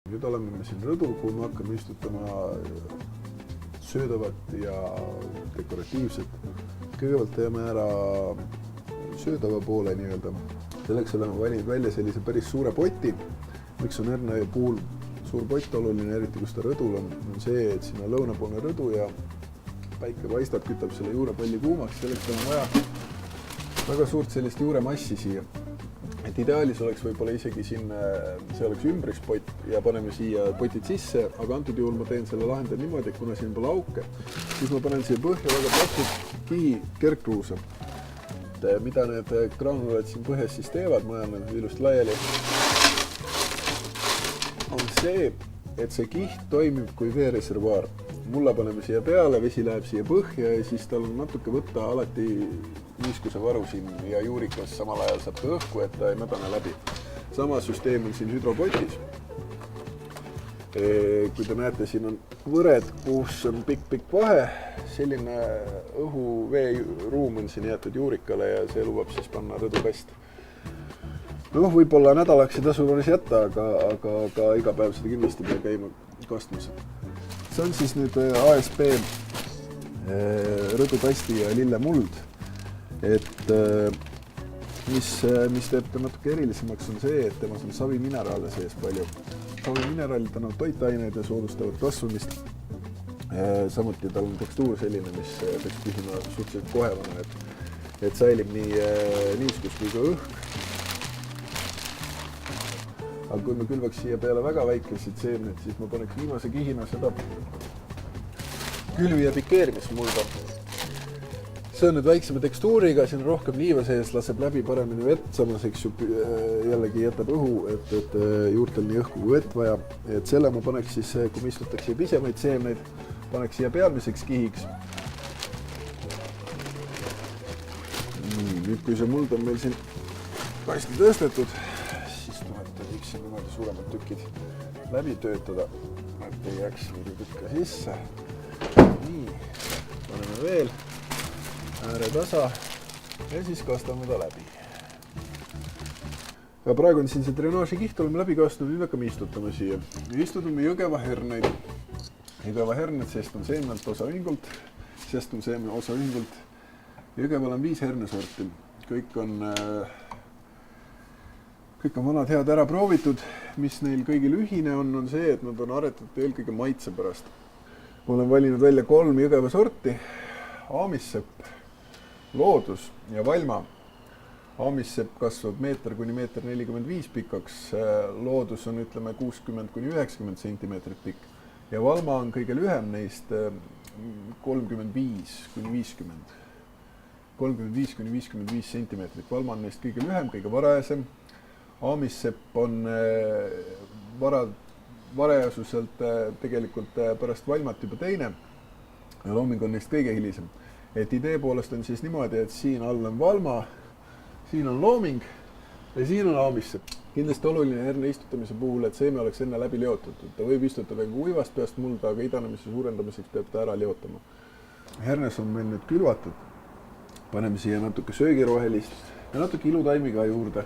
Nüüd oleme me siin rõdul, kui me hakkame istutama söödavat ja dekoratiivset. Kõigepealt teeme ära söödava poole nii-öelda. Selleks oleme valinud välja sellise päris suure poti. Miks on herne puhul suur pott oluline, eriti kus ta rõdul on see, et siin on lõunapoolne rõdu ja päike paistab, kütab selle juurepalli kuumaks. Selleks on vaja väga suurt sellist juuremassi siia. Et ideaalis oleks võib-olla isegi siin, see oleks ümbrispott ja paneme siia potid sisse, aga antud juhul ma teen selle lahendan niimoodi, et kuna siin pole auke, siis ma panen siia põhja väga paksud kihi kergkruusa. Mida need graanulad siin põhjas siis teevad, ma ajan ilusti laiali, on see, et see kiht toimib kui veereservuaar. Mulla paneme siia peale, vesi läheb siia põhja ja siis tal on natuke võtta alati niiskuse varu siin ja juurikas samal ajal saab ka õhku, et ta ei mädane läbi. Sama süsteem on siin hüdropotis. Kui te näete, siin on võred, kus on pikk vahe. Selline õhu-veeruum on siin jäetud juurikale ja see lubab siis panna rõdukast. Võib-olla nädalaks ei tasu võrres jätta, aga iga päev seda kindlasti peab käima kastmas. See on siis nüüd ASP rõdukasti ja lillemuld. Et mis teeb ta natuke erilisemaks on see, et temas on savimineraale sees palju. Savimineraalid annavad toitaineid ja soodustavad kasvamist. Samuti tal on tekstuur selline, mis peaks püsima suhteliselt kohevana, et säilib nii niiskus kui ka õhk. Aga kui me külvaks siia peale väga väikesid seemned, siis ma paneks viimase kihina seda külvi- ja pikeerimismulda. See on nüüd väiksema tekstuuriga, siin on rohkem liiva sees, laseb läbi paremini vett, samas jällegi jätab õhu, et juurtel nii õhku kui vett vaja. Et selle ma paneks siis, kui me istutaks siia pisemaid seemneid, paneks siia pealmiseks kihiks. Nüüd, kui see muld on meil siin kasti tõstetud, võiksin niimoodi suuremad tükid läbi töötada, et ei jääks niimoodi tükka sisse. Nii, paneme veel ääre tasa ja siis kastame ta läbi. Ja praegu on siin see drenaaži kiht, oleme läbi kastnud, nüüd hakkame istutama siia. Istutame Jõgeva herneid. Jõgeva herned, sest on seemnelt osaühingult, Jõgeval on 5 hernesorti. Kõik on vanad head ära proovitud. Mis neil kõigil ühine on see, et nad on aretatud eelkõige maitse pärast. Ma olen valinud välja 3 Jõgeva sorti. Aamissepp, Loodus ja Valma. Aamissepp kasvab meeter kuni meeter 45 pikaks. Loodus on 60 kuni 90 sentimeetrit pikk. Ja Valma on kõige lühem neist 35 kuni 55 sentimeetrit. Valma on neist kõige lühem, kõige varajasem. Aamissepp on varajasuselt tegelikult pärast Valmat juba teine ja looming on neist kõige hilisem. Et idee poolest on siis niimoodi, et siin all on Valma, siin on looming ja siin on aamissepp. Kindlasti oluline herne istutamise puhul, et seeme oleks enne läbi leotatud. Ta võib istutada uivast peast mulda, aga idanemise suurendamiseks peab ta ära leotama. Hernes on meil nüüd külvatud. Paneme siia natuke söögirohelist ja natuke ilutaimi ka juurde.